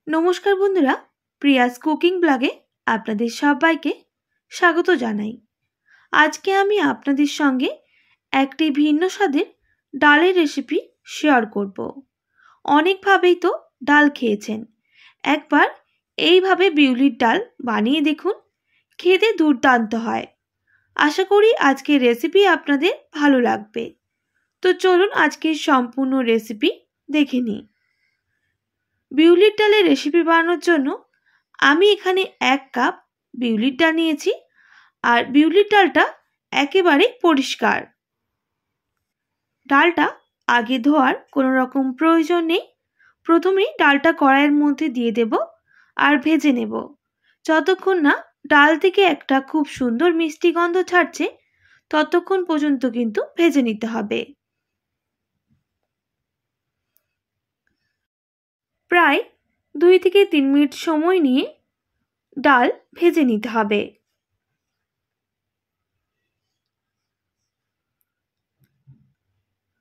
নমস্কার বন্ধুরা, Prius cooking ব্লগে আপনাদের সবাইকে স্বাগত জানাই। আজকে আমি আপনাদের সঙ্গে একটি ভিন্ন স্বাদের ডালের রেসিপি শেয়ার করব। অনেকভাবেই তো ডাল খেয়েছেন, একবার এইভাবে বিউলির ডাল বানিয়ে দেখুন, খেতে দুর্দান্ত হয়। আশা করি আজকের রেসিপি আপনাদের ভালো লাগবে। তো চলুন আজকের সম্পূর্ণ রেসিপি দেখে নিই। বিউলির ডালের রেসিপি বানানোর জন্য আমি এখানে 1 কাপ বিউলির ডাল নিয়েছি, আর বিউলির ডালটা একেবারে পরিষ্কার। ডালটা আগে ধোয়ার কোনো রকম প্রয়োজন নেই। প্রথমেই ডালটা কড়াইয়ের মধ্যে দিয়ে দেব আর ভেজে নেব। যতক্ষণ না ডাল থেকে একটা খুব সুন্দর মিষ্টি গন্ধ ছাড়ছে ততক্ষণ পর্যন্ত কিন্তু ভেজে নিতে হবে। প্রায় 2 থেকে 3 মিনিট সময় নিয়ে ডাল ভেজে নিতে হবে।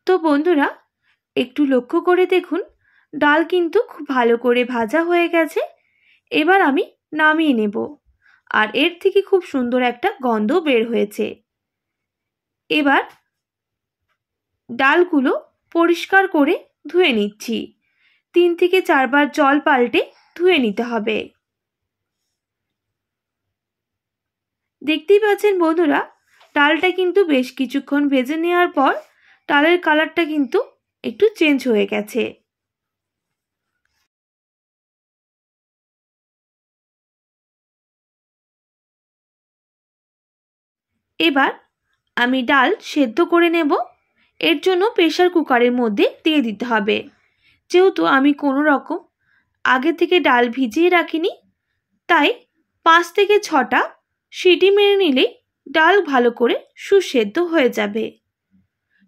তো বন্ধুরা, একটু লক্ষ্য করে দেখুন, ডাল কিন্তু খুব ভালো করে ভাজা হয়ে গেছে। এবার আমি নামিয়ে নেব, আর এর থেকে খুব সুন্দর একটা গন্ধ বের হয়েছে। এবার ডালগুলো পরিষ্কার করে ধুয়ে নিচ্ছি। 3 থেকে 4 বার জল পাল্টে ধুয়ে নিতে হবে। দেখতেই পাচ্ছেন বন্ধুরা, ডালটা কিন্তু বেশ কিছুক্ষণ ভেজে নেওয়ার পর ডালের কালারটা কিন্তু একটু চেঞ্জ হয়ে গেছে। এবার আমি ডাল সেদ্ধ করে নেব। এর জন্য প্রেসার কুকারের মধ্যে দিয়ে দিতে হবে। যেহেতু আমি কোনো রকম আগে থেকে ডাল ভিজিয়ে রাখিনি, তাই 5 থেকে 6টা সিটি মেরে নিলেই ডাল ভালো করে সুসেদ্ধ হয়ে যাবে।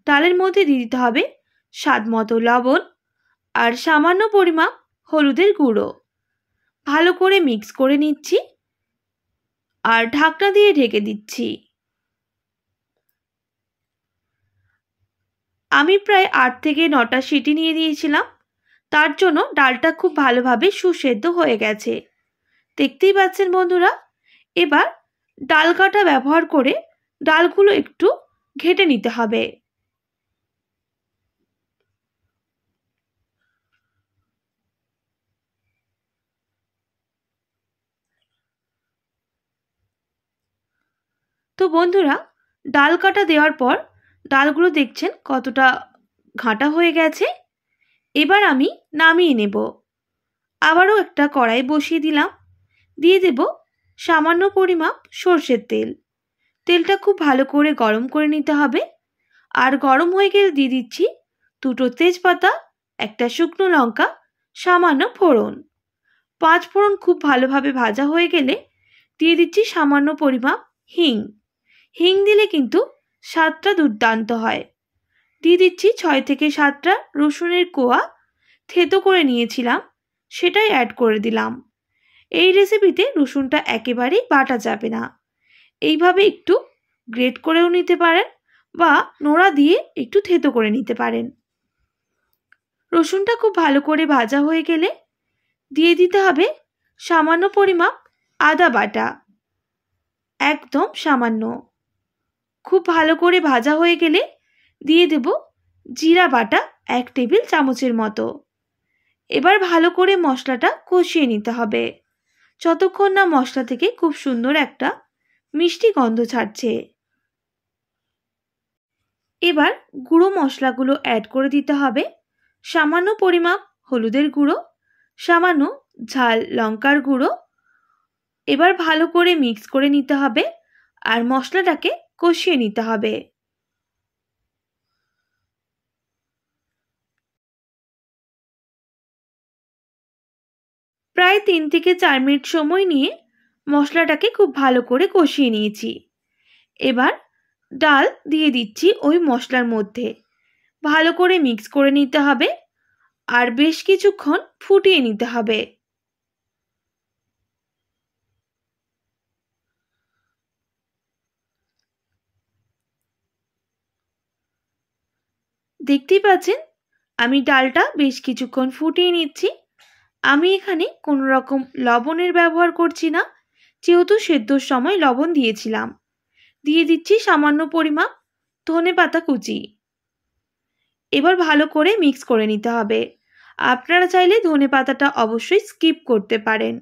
ডালের মধ্যে দিয়ে দিতে হবে স্বাদ মতো লবণ আর সামান্য পরিমাণ হলুদের গুঁড়ো। ভালো করে মিক্স করে নিচ্ছি আর ঢাকনা দিয়ে ঢেকে দিচ্ছি। আমি প্রায় 8 থেকে 9টা সিটি নিয়ে দিয়েছিলাম, তার জন্য ডালটা খুব ভালোভাবে সুসেদ্ধ হয়ে গেছে। দেখতেই পাচ্ছেন বন্ধুরা, এবার ডাল কাটা ব্যবহার করে ডালগুলো একটু ঘেটে নিতে হবে। তো বন্ধুরা, ডাল কাটা দেওয়ার পর ডালগুলো দেখছেন কতটা ঘাঁটা হয়ে গেছে। এবার আমি নামিয়ে নেব। আবারও একটা কড়াই বসিয়ে দিলাম, দিয়ে দেব সামান্য পরিমাণ সর্ষের তেল। তেলটা খুব ভালো করে গরম করে নিতে হবে, আর গরম হয়ে গেলে দিয়ে দিচ্ছি 2টো তেজপাতা, একটা শুকনো লঙ্কা, সামান্য ফোড়ন। 5 ফোড়ন খুব ভালোভাবে ভাজা হয়ে গেলে দিয়ে দিচ্ছি সামান্য পরিমাণ হিং। হিং দিলে কিন্তু স্বাদটা দুর্দান্ত হয়। দিয়ে দিচ্ছি 6 থেকে 7টা রসুনের কোয়া, থেতো করে নিয়েছিলাম, সেটাই অ্যাড করে দিলাম। এই রেসিপিতে রসুনটা একেবারেই বাটা যাবে না, এইভাবে একটু গ্রেট করেও নিতে পারেন বা নোড়া দিয়ে একটু থেতো করে নিতে পারেন। রসুনটা খুব ভালো করে ভাজা হয়ে গেলে দিয়ে দিতে হবে সামান্য পরিমাণ আদা বাটা, একদম সামান্য। খুব ভালো করে ভাজা হয়ে গেলে দিয়ে দেব জিরা বাটা 1 টেবিল চামচের মতো। এবার ভালো করে মশলাটা কষিয়ে নিতে হবে, যতক্ষণ না মশলা থেকে খুব সুন্দর একটা মিষ্টি গন্ধ ছাড়ছে। এবার গুঁড়ো মশলাগুলো অ্যাড করে দিতে হবে। সামান্য পরিমাণ হলুদের গুঁড়ো, সামান্য ঝাল লঙ্কার গুঁড়ো। এবার ভালো করে মিক্স করে নিতে হবে আর মশলাটাকে কষিয়ে নিতে হবে। প্রায় 3 থেকে 4 মিনিট সময় নিয়ে মশলাটাকে খুব ভালো করে কষিয়ে নিয়েছি। এবার ডাল দিয়ে দিচ্ছি ওই মশলার মধ্যে। ভালো করে মিক্স করে নিতে হবে আর বেশ কিছুক্ষণ ফুটিয়ে নিতে হবে। দেখতেই পাচ্ছেন আমি ডালটা বেশ কিছুক্ষণ ফুটিয়ে নিচ্ছি আমি এখানে কোনো রকম লবণের ব্যবহার করছি না, যেহেতু সেদ্ধর সময় লবণ দিয়েছিলাম। দিয়ে দিচ্ছি সামান্য পরিমাপ ধনেপাতা কুচি। এবার ভালো করে মিক্স করে নিতে হবে। আপনারা চাইলে ধনেপাতাটা অবশ্যই স্কিপ করতে পারেন।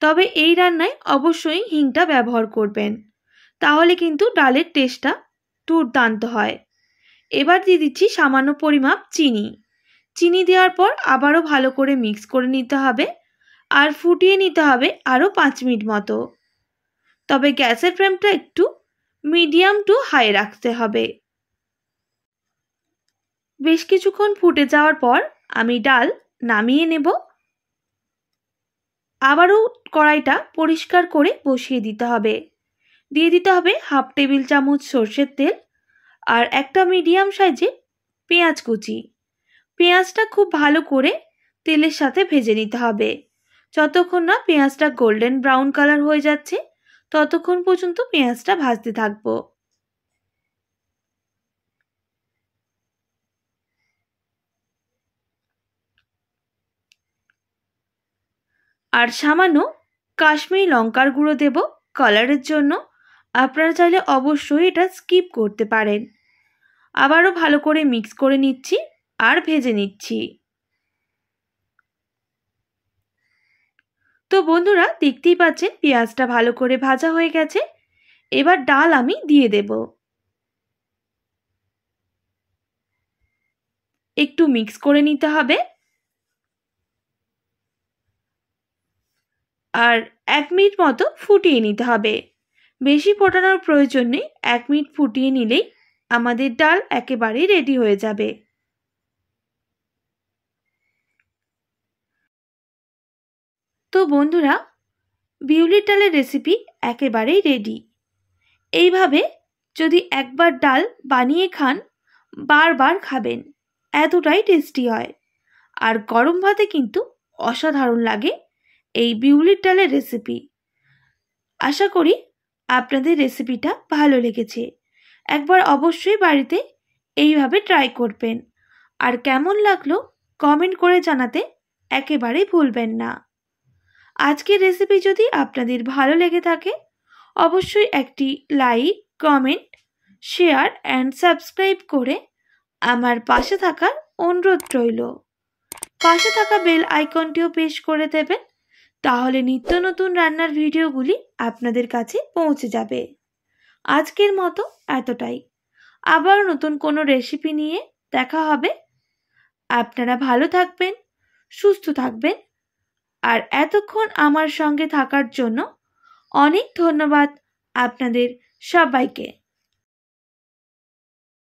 তবে এই রান্নায় অবশ্যই হিংটা ব্যবহার করবেন, তাহলে কিন্তু ডালের টেস্টটা দুর্দান্ত হয়। এবার দিয়ে দিচ্ছি সামান্য পরিমাপ চিনি। চিনি দেওয়ার পর আবারও ভালো করে মিক্স করে নিতে হবে আর ফুটিয়ে নিতে হবে আরও 5 মিনিট মতো। তবে গ্যাসের ফ্লেমটা একটু মিডিয়াম টু হাই রাখতে হবে। বেশ কিছুক্ষণ ফুটে যাওয়ার পর আমি ডাল নামিয়ে নেব। আবারও কড়াইটা পরিষ্কার করে বসিয়ে দিতে হবে। দিয়ে দিতে হবে হাফ টেবিল চামচ সর্ষের তেল আর একটা মিডিয়াম সাইজে পেঁয়াজ কুচি। পেঁয়াজটা খুব ভালো করে তেলের সাথে ভেজে নিতে হবে। যতক্ষণ না পেঁয়াজটা গোল্ডেন ব্রাউন কালার হয়ে যাচ্ছে ততক্ষণ পর্যন্ত পেঁয়াজটা ভাজতে থাকবো। আর সামান্য কাশ্মীরি লঙ্কার গুঁড়ো দেব কালারের জন্য। আপনারা চাইলে অবশ্যই এটা স্কিপ করতে পারেন। আবারও ভালো করে মিক্স করে নিচ্ছি আর ভেজে নিচ্ছি। তো বন্ধুরা, দেখতেই পাচ্ছেন পেঁয়াজটা ভালো করে ভাজা হয়ে গেছে। এবার ডাল আমি দিয়ে দেব। একটু মিক্স করে নিতে হবে আর 1 মিনিট মতো ফুটিয়ে নিতে হবে। বেশি ফোটানোর প্রয়োজন নেই, 1 মিনিট ফুটিয়ে নিলেই আমাদের ডাল একেবারেই রেডি হয়ে যাবে। তো বন্ধুরা, বিউলির ডালের রেসিপি একেবারেই রেডি। এইভাবে যদি একবার ডাল বানিয়ে খান, বারবার খাবেন, এতটাই টেস্টি হয়। আর গরম ভাতে কিন্তু অসাধারণ লাগে এই বিউলির ডালের রেসিপি। আশা করি আপনাদের রেসিপিটা ভালো লেগেছে। একবার অবশ্যই বাড়িতে এইভাবে ট্রাই করবেন। আর কেমন লাগলো কমেন্ট করে জানাতে একেবারেই ভুলবেন না। আজকের রেসিপি যদি আপনাদের ভালো লেগে থাকে অবশ্যই একটি like, comment, share and subscribe করে আমার পাশে থাকার অনুরোধ রইল। পাশে থাকা বেল আইকনটিও প্রেস করে দেবেন, তাহলে নিত্য নতুন রান্নার ভিডিওগুলি আপনাদের কাছে পৌঁছে যাবে। আজকের মতো এতটাই। আবার নতুন কোনো রেসিপি নিয়ে দেখা হবে। আপনারা ভালো থাকবেন, সুস্থ থাকবেন। আর এতক্ষণ আমার সঙ্গে থাকার জন্য অনেক ধন্যবাদ আপনাদের সবাইকে।